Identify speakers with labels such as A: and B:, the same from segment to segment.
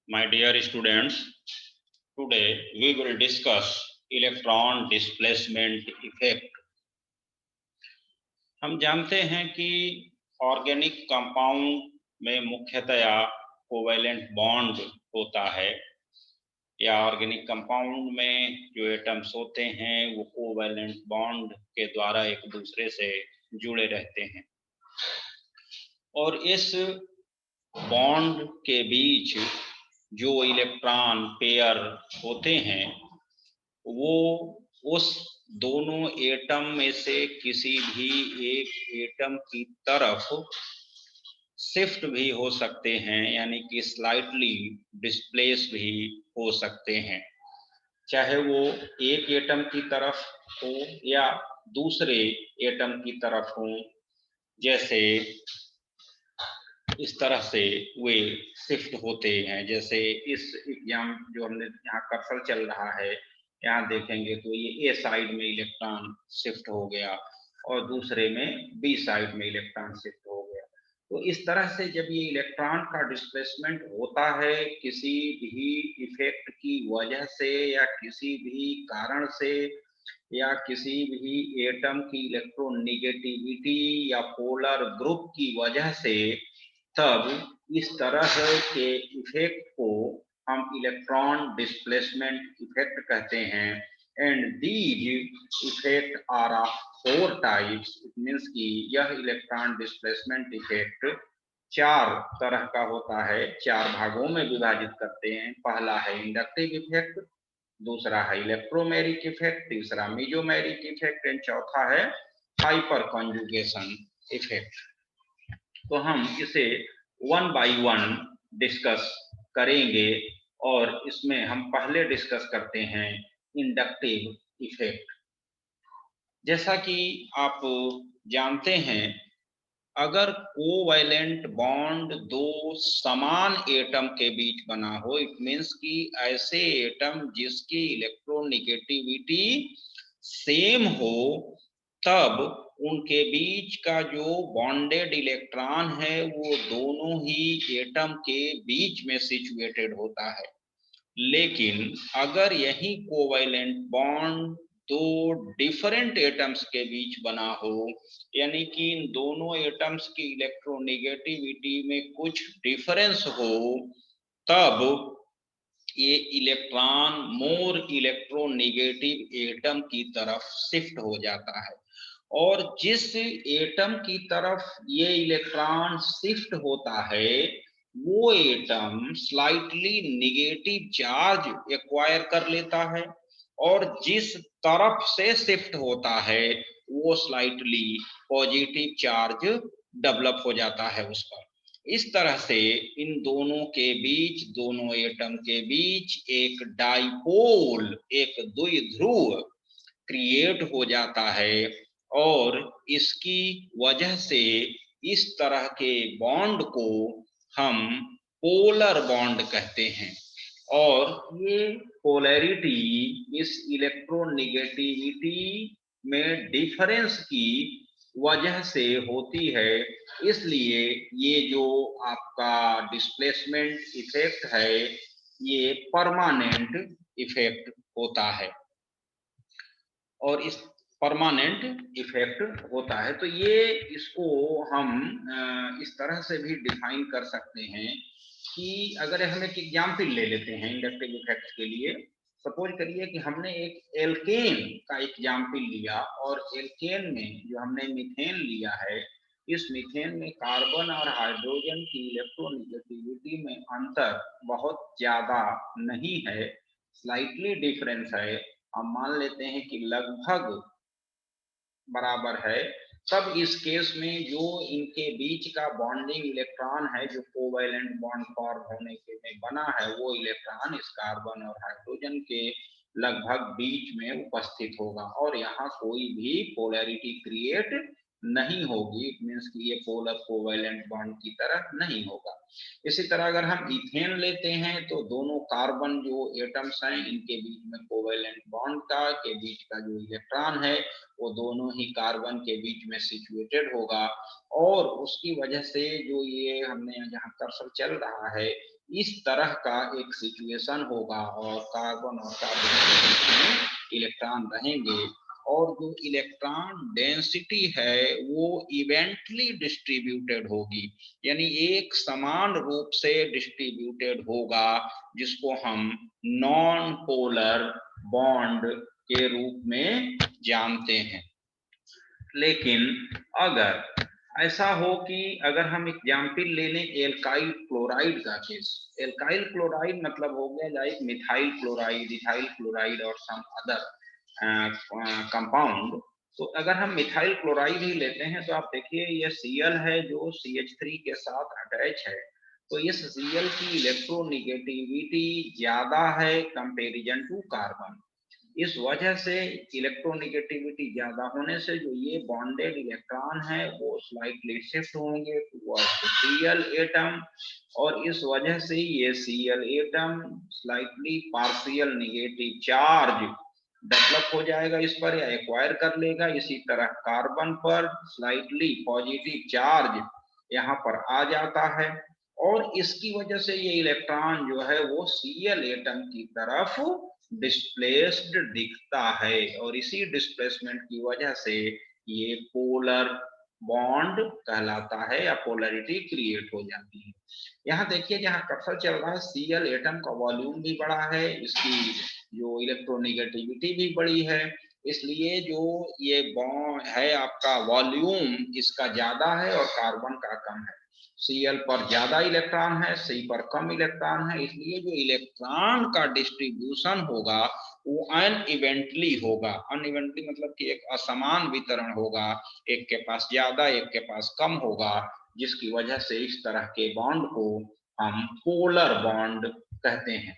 A: My dear students, today we will discuss electron displacement effect. हम जानते हैं कि ऑर्गेनिक कंपाउंड में मुख्यतया कोवैलेंट बॉन्ड होता है या ऑर्गेनिक कंपाउंड में जो एटम्स होते हैं वो कोवैलेंट बॉन्ड के द्वारा एक दूसरे से जुड़े रहते हैं और इस बॉन्ड के बीच जो इलेक्ट्रॉन पेयर होते हैं वो उस दोनों एटम में से किसी भी एक एटम की तरफ शिफ्ट भी हो सकते हैं, यानी कि स्लाइटली डिस्प्लेस भी हो सकते हैं, चाहे वो एक एटम की तरफ हो या दूसरे एटम की तरफ हो। जैसे इस तरह से वे शिफ्ट होते हैं। जैसे इस एग्जाम जो हमने यहाँ कर्सर चल रहा है, यहाँ देखेंगे तो ये ए साइड में इलेक्ट्रॉन शिफ्ट हो गया और दूसरे में बी साइड में इलेक्ट्रॉन शिफ्ट हो गया। तो इस तरह से जब ये इलेक्ट्रॉन का डिस्प्लेसमेंट होता है किसी भी इफेक्ट की वजह से या किसी भी कारण से या किसी भी एटम की इलेक्ट्रोनेगेटिविटी या पोलर ग्रुप की वजह से, तब इस तरह के इफेक्ट को हम इलेक्ट्रॉन डिस्प्लेसमेंट इफेक्ट कहते हैं। And these effect are of 4 types. It means कि यह इलेक्ट्रॉन डिस्प्लेसमेंट इफेक्ट 4 तरह का होता है, 4 भागों में विभाजित करते हैं। पहला है इंडक्टिव इफेक्ट, दूसरा है इलेक्ट्रोमेरिक इफेक्ट, तीसरा मेसोमेरिक इफेक्ट एंड चौथा है हाइपर कॉन्जुगेशन इफेक्ट। तो हम इसे वन बाय वन डिस्कस करेंगे और इसमें हम पहले डिस्कस करते हैं इंडक्टिव इफेक्ट। जैसा कि आप जानते हैं, अगर कोवैलेंट बॉन्ड दो समान एटम के बीच बना हो, इट मीन्स कि ऐसे एटम जिसकी इलेक्ट्रोनेगेटिविटी सेम हो, तब उनके बीच का जो बॉन्डेड इलेक्ट्रॉन है वो दोनों ही एटम के बीच में सिचुएटेड होता है। लेकिन अगर यही कोवैलेंट बॉन्ड दो डिफरेंट एटम्स के बीच बना हो, यानी कि इन दोनों एटम्स की इलेक्ट्रोनेगेटिविटी में कुछ डिफरेंस हो, तब ये इलेक्ट्रॉन मोर इलेक्ट्रोनेगेटिव एटम की तरफ शिफ्ट हो जाता है और जिस एटम की तरफ ये इलेक्ट्रॉन शिफ्ट होता है वो atom slightly negative charge acquire कर लेता है और जिस तरफ से शिफ्ट होता है वो स्लाइटली पॉजिटिव चार्ज डेवलप हो जाता है उस पर। इस तरह से इन दोनों के बीच, दोनों एटम के बीच एक डाइपोल, एक द्विध्रुव क्रिएट हो जाता है और इसकी वजह से इस तरह के बॉन्ड को हम पोलर बॉन्ड कहते हैं। और ये पोलैरिटी इस इलेक्ट्रोनेगेटिविटी में डिफरेंस की वजह से होती है। इसलिए ये जो आपका डिस्प्लेसमेंट इफेक्ट है ये परमानेंट इफेक्ट होता है और इस परमानेंट इफेक्ट होता है। तो ये इसको हम इस तरह से भी डिफाइन कर सकते हैं कि अगर हम एक एग्जाम्पल ले लेते हैं इंडक्टिव इफेक्ट के लिए। सपोज करिए कि हमने एक एल्केन का एग्जाम्पल लिया और एल्केन में जो हमने मीथेन लिया है, इस मीथेन में कार्बन और हाइड्रोजन की इलेक्ट्रोनेगेटिविटी में अंतर बहुत ज्यादा नहीं है, स्लाइटली डिफरेंस है। हम मान लेते हैं कि लगभग बराबर है। तब इस केस में जो इनके बीच का बॉन्डिंग इलेक्ट्रॉन है जो कोवैलेंट बॉन्ड फॉर्म होने के में बना है, वो इलेक्ट्रॉन इस कार्बन और हाइड्रोजन के लगभग बीच में उपस्थित होगा और यहाँ कोई भी पोलैरिटी क्रिएट नहीं होगी, इट मीन्स कि ये पोलर कोवैलेंट बॉन्ड की तरह नहीं होगा। इसी तरह अगर हम इथेन लेते हैं तो दोनों कार्बन जो एटम्स हैं इनके बीच में कोवैलेंट बॉन्ड के बीच का जो इलेक्ट्रॉन है वो दोनों ही कार्बन के बीच में सिचुएटेड होगा, और उसकी वजह से जो ये हमने यहाँ कर्सर चल रहा है इस तरह का एक सिचुएशन होगा, और कार्बन और कार्बन के बीच में इलेक्ट्रॉन रहेंगे, और जो इलेक्ट्रॉन डेंसिटी है वो इवेंटली डिस्ट्रीब्यूटेड होगी, यानी एक समान रूप से डिस्ट्रीब्यूटेड होगा, जिसको हम नॉन पोलर बॉन्ड के रूप में जानते हैं। लेकिन अगर ऐसा हो कि अगर हम एग्जाम्पल ले लें एल्काइल क्लोराइड का केस, एल्काइल क्लोराइड मतलब हो गया like methyl chloride, ethyl chloride और सम अदर कंपाउंड। तो अगर हम मिथाइल क्लोराइड ही लेते हैं तो आप देखिए ये Cl है जो CH3 के साथ अटैच है, तो इस Cl की इलेक्ट्रोनिगेटिविटी ज्यादा है कंपेरिजन टू कार्बन। इस वजह से इलेक्ट्रोनिगेटिविटी ज्यादा होने से जो ये बॉन्डेड इलेक्ट्रॉन है वो स्लाइटली शिफ्ट होंगे टुवर्ड्स Cl एटम, और इस वजह से ये Cl atom slightly partial negative charge develop हो जाएगा इस पर या एक्वायर कर लेगा। इसी तरह कार्बन पर स्लाइटली पॉजिटिव चार्ज यहाँ पर आ जाता है, और इसकी वजह से ये इलेक्ट्रॉन जो है वो Cl एटम की तरफ डिस्प्लेस्ड दिखता है, और इसी डिस्प्लेसमेंट की वजह से ये पोलर बॉन्ड कहलाता है या पोलरिटी क्रिएट हो जाती है। यहाँ देखिए जहाँ कर्सर चल रहा है Cl एटम का वॉल्यूम भी बड़ा है, इसकी जो इलेक्ट्रोनिगेटिविटी भी बड़ी है, इसलिए जो ये बॉन्ड है आपका वॉल्यूम इसका ज्यादा है और कार्बन का कम है। Cl पर ज्यादा इलेक्ट्रॉन है, C पर कम इलेक्ट्रॉन है, इसलिए जो इलेक्ट्रॉन का डिस्ट्रीब्यूशन होगा वो अनइवेंटली होगा। अनइवेंटली मतलब कि एक असमान वितरण होगा, एक के पास ज्यादा एक के पास कम होगा, जिसकी वजह से इस तरह के बॉन्ड को हम पोलर बॉन्ड कहते हैं।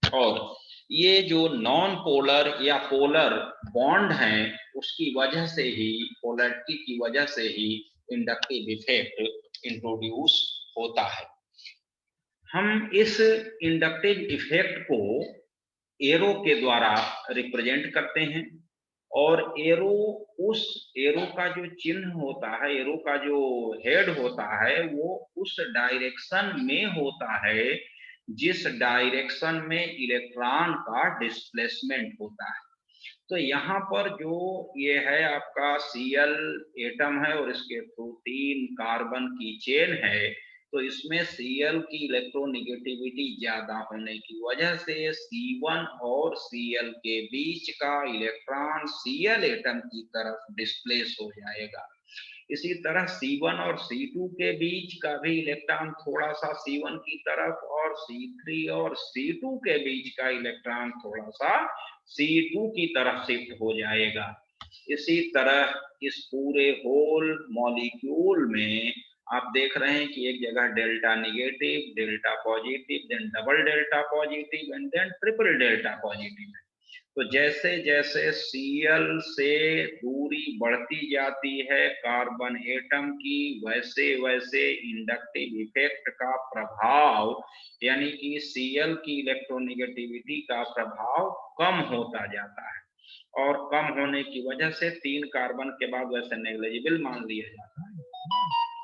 A: और ये जो नॉन पोलर या पोलर बॉन्ड हैं उसकी वजह से ही, पोलरिटी की वजह से ही इंडक्टिव इफेक्ट इंट्रोड्यूस होता है। हम इस इंडक्टिव इफेक्ट को एरो के द्वारा रिप्रेजेंट करते हैं, और एरो, उस एरो का जो चिन्ह होता है, एरो का जो हेड होता है वो उस डायरेक्शन में होता है जिस डायरेक्शन में इलेक्ट्रॉन का डिस्प्लेसमेंट होता है। तो यहाँ पर जो ये है आपका Cl एटम है और इसके थ्रू 3 कार्बन की चेन है, तो इसमें Cl की इलेक्ट्रोनिगेटिविटी ज्यादा होने की वजह से C1 और Cl के बीच का इलेक्ट्रॉन Cl एटम की तरफ डिस्प्लेस हो जाएगा। इसी तरह C1 और C2 के बीच का भी इलेक्ट्रॉन थोड़ा सा C1 की तरफ, और C3 और C2 के बीच का इलेक्ट्रॉन थोड़ा सा C2 की तरफ शिफ्ट हो जाएगा। इसी तरह इस पूरे होल मॉलिक्यूल में आप देख रहे हैं कि एक जगह delta negative, delta positive, then double delta positive and then triple delta positive है। तो जैसे जैसे Cl से दूरी बढ़ती जाती है कार्बन एटम की, वैसे वैसे इंडक्टिव इफेक्ट का प्रभाव, यानी कि Cl की इलेक्ट्रोनिगेटिविटी का प्रभाव कम होता जाता है, और कम होने की वजह से 3 कार्बन के बाद वैसे नेग्लिजिबल मान लिया जाता है।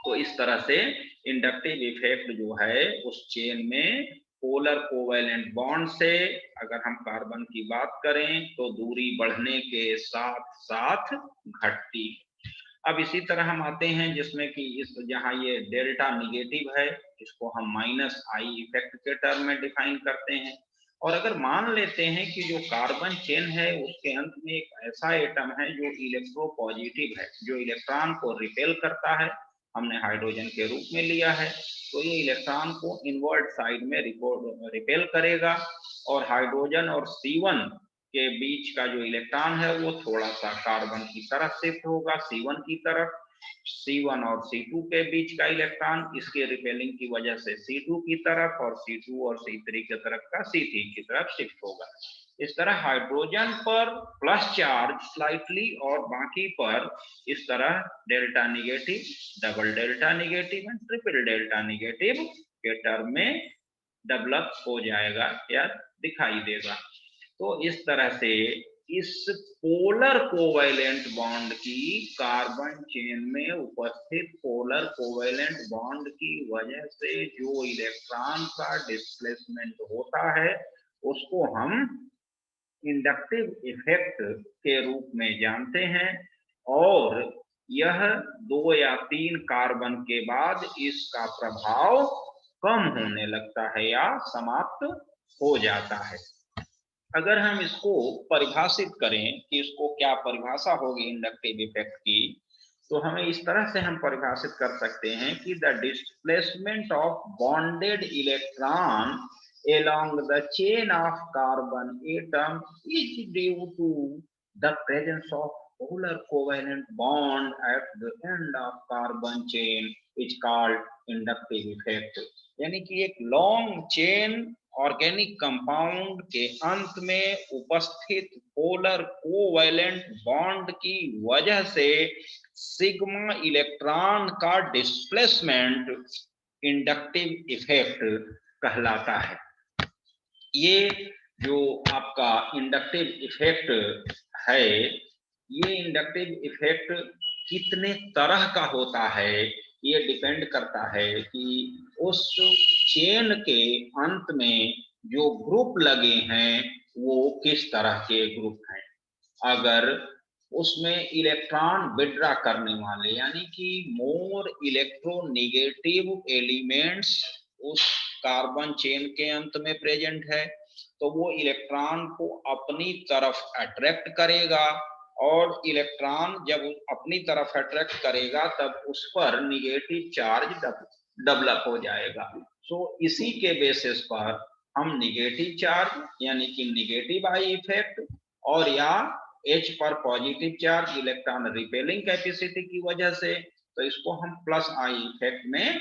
A: तो इस तरह से इंडक्टिव इफेक्ट जो है उस चेन में पोलर कोवैलेंट बॉन्ड से, अगर हम कार्बन की बात करें तो दूरी बढ़ने के साथ साथ घटती है। अब इसी तरह हम आते हैं जिसमें कि इस जहां ये डेल्टा निगेटिव है इसको हम -I इफेक्ट के टर्म में डिफाइन करते हैं। और अगर मान लेते हैं कि जो कार्बन चेन है उसके अंत में एक ऐसा एटम है जो इलेक्ट्रोपॉजिटिव है, जो इलेक्ट्रॉन को रिपेल करता है, हमने हाइड्रोजन के रूप में लिया है, तो ये इलेक्ट्रॉन को इनवर्ट साइड में रिपेल करेगा, और हाइड्रोजन और C1 के बीच का जो इलेक्ट्रॉन है वो थोड़ा सा कार्बन की तरफ शिफ्ट होगा, C1 की तरफ। C1 और C2 के बीच का इलेक्ट्रॉन इसके रिपेलिंग की वजह से C2 की तरफ, और C2 और C3 की तरफ का C3 की तरफ शिफ्ट होगा। इस तरह हाइड्रोजन पर प्लस चार्ज स्लाइटली और बाकी पर इस तरह delta negative, double delta negative and triple delta negative के टर्म में डेवलप हो जाएगा या दिखाई देगा। तो इस तरह से इस पोलर कोवैलेंट बॉन्ड की कार्बन चेन में उपस्थित पोलर कोवैलेंट बॉन्ड की वजह से जो इलेक्ट्रॉन का डिस्प्लेसमेंट होता है उसको हम इंडक्टिव इफेक्ट के रूप में जानते हैं। और यह 2 या 3 कार्बन के बाद इसका प्रभाव कम होने लगता है या समाप्त हो जाता है। अगर हम इसको परिभाषित करें कि इसको क्या परिभाषा होगी इंडक्टिव इफेक्ट की, तो हमें इस तरह से हम परिभाषित कर सकते हैं कि the displacement of bonded electron along the chain of carbon atom is due to the presence of polar covalent bond at the end of carbon chain is called inductive effect। यानी कि एक लॉन्ग चेन ऑर्गेनिक कंपाउंड के अंत में उपस्थित polar covalent bond की वजह से सिग्मा इलेक्ट्रॉन का डिस्प्लेसमेंट इंडक्टिव इफेक्ट कहलाता है। ये जो आपका इंडक्टिव इफेक्ट है, ये इंडक्टिव इफेक्ट कितने तरह का होता है ये डिपेंड करता है कि उस चेन के अंत में जो ग्रुप लगे हैं वो किस तरह के ग्रुप हैं। अगर उसमें इलेक्ट्रॉन विड्रॉ करने वाले यानी कि मोर इलेक्ट्रोनेगेटिव एलिमेंट्स उस कार्बन चेन के अंत में प्रेजेंट है तो वो इलेक्ट्रॉन को अपनी तरफ अट्रैक्ट करेगा और इलेक्ट्रॉन जब अपनी तरफ अट्रैक्ट करेगा तब उस पर निगेटिव चार्ज डेवलप हो जाएगा। सो इसी के बेसिस पर हम निगेटिव चार्ज यानी कि निगेटिव आई इफेक्ट और या H पर positive charge electron repelling capacity की वजह से, तो इसको हम प्लस आई इफेक्ट में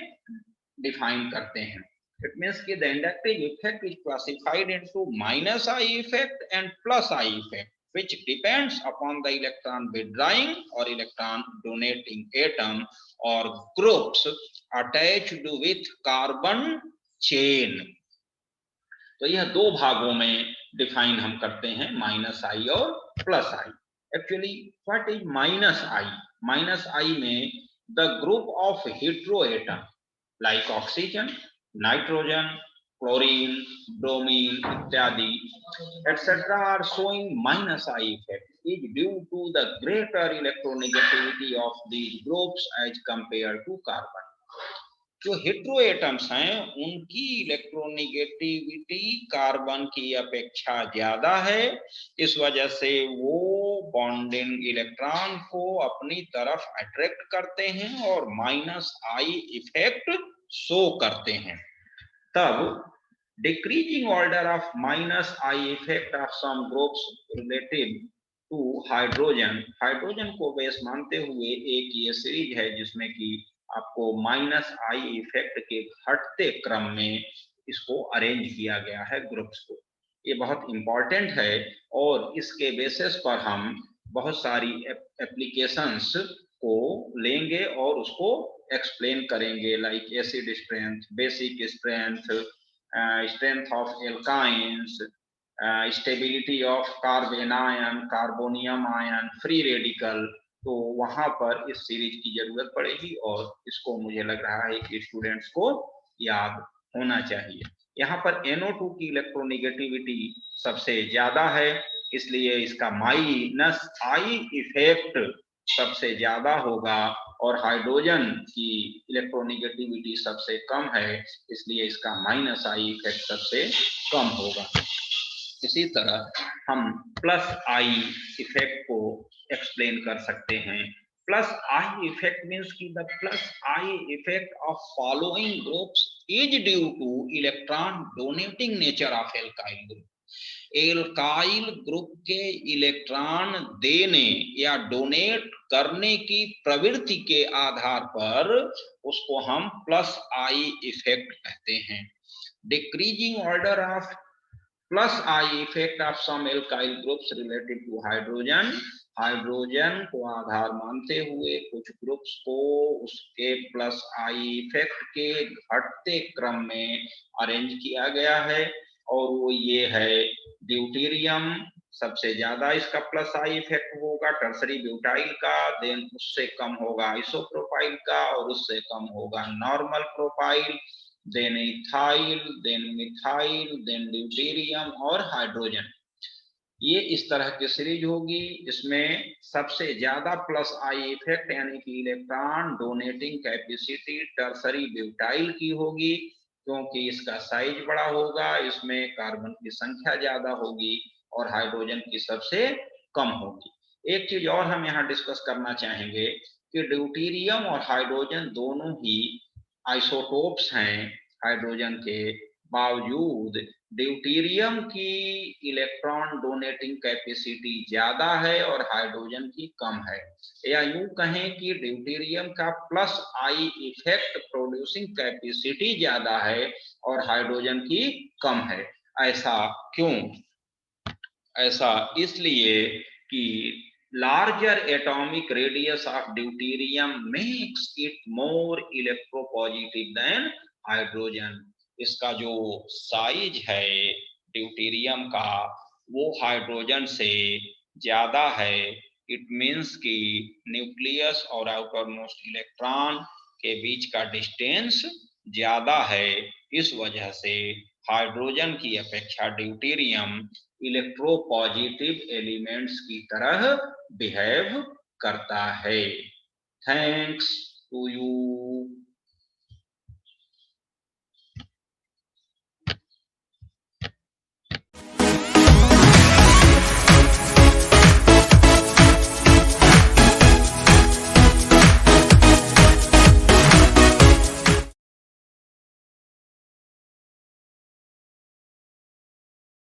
A: डिफाइन करते हैं। It means कि the inductive effect is classified into minus I effect and plus I effect, which depends upon the electron withdrawing or electron donating atom or groups attached with carbon chain। तो यह दो भागों में define हम करते हैं, minus I और plus I. Actually what is minus I? Minus I में the group of hetero atom like oxygen, nitrogen, chlorine, bromine इत्यादि etc. are showing minus I effect is due to the greater electronegativity of these groups as compared to carbon। जो hetero atoms हैं उनकी electronegativity carbon की अपेक्षा ज्यादा है, इस वजह से वो बॉन्डिंग इलेक्ट्रॉन को अपनी तरफ अट्रैक्ट करते हैं और माइनस आई इफेक्ट शो करते हैं। तब decreasing order of minus I effect of some groups related to hydrogen, hydrogen को बेस मानते हुए एक ये सीरीज है जिसमें कि आपको माइनस आई इफेक्ट के घटते क्रम में इसको अरेंज किया गया है ग्रुप्स को। ये बहुत इंपॉर्टेंट है और इसके बेसिस पर हम बहुत सारी एप्लीकेशंस को लेंगे और उसको एक्सप्लेन करेंगे, like acid strength, basic strength, strength of alkynes, stability of carbon ion, carbonium ion, free radical. तो वहां पर इस सीरीज की जरूरत पड़ेगी और इसको मुझे लग रहा है कि स्टूडेंट्स को याद होना चाहिए। यहाँ पर NO2 की इलेक्ट्रोनेगेटिविटी सबसे ज्यादा है, इसलिए इसका माइनस आई इफेक्ट सबसे ज्यादा होगा और हाइड्रोजन की इलेक्ट्रोनेगेटिविटी सबसे कम है, इसलिए इसका माइनस आई इफेक्ट सबसे कम होगा। इसी तरह हम प्लस आई इफेक्ट को एक्सप्लेन कर सकते हैं। प्लस आई इफेक्ट मीन्स कि the plus I effect of following groups is due two electron donating nature of alkyl group. Alkyl group के इलेक्ट्रॉन देने या डोनेट करने की प्रवृत्ति के आधार पर उसको हम प्लस आई इफेक्ट कहते हैं। Decreasing order of plus I effect of some alkyl groups related to hydrogen, hydrogen को आधार मानते हुए कुछ ग्रुप्स को उसके प्लस आई इफेक्ट के घटते क्रम में अरेंज किया गया है, और वो ये है ड्यूटेरियम सबसे ज्यादा इसका प्लस आई इफेक्ट होगा टर्सरी ब्यूटाइल का, देन उससे कम होगा आइसोप्रोपाइल का, और उससे कम होगा normal propyl, then ethyl, then methyl, then deuterium और हाइड्रोजन। ये इस तरह की सीरीज होगी। इसमें सबसे ज्यादा प्लस आई इफेक्ट यानी कि electron donating capacity tertiary butyl की होगी, क्योंकि इसका साइज बड़ा होगा, इसमें कार्बन की संख्या ज्यादा होगी, और हाइड्रोजन की सबसे कम होगी। एक चीज और हम यहाँ डिस्कस करना चाहेंगे कि ड्यूटेरियम और हाइड्रोजन दोनों ही आइसोटोप्स हैं हाइड्रोजन के, बावजूद ड्यूटेरियम की इलेक्ट्रॉन डोनेटिंग कैपेसिटी ज्यादा है और हाइड्रोजन की कम है, या यूं कहें कि ड्यूटेरियम का plus I effect producing capacity ज्यादा है और हाइड्रोजन की कम है। ऐसा क्यों? ऐसा इसलिए कि larger atomic radius of deuterium makes it more electropositive than hydrogen। इसका जो साइज है ड्यूटेरियम का वो हाइड्रोजन से ज्यादा है। इट मीन्स कि न्यूक्लियस और आउटर मोस्ट इलेक्ट्रॉन के बीच का डिस्टेंस ज्यादा है, इस वजह से हाइड्रोजन की अपेक्षा ड्यूटेरियम इलेक्ट्रोपॉजिटिव एलिमेंट्स की तरह बिहेव करता है। Thanks to you.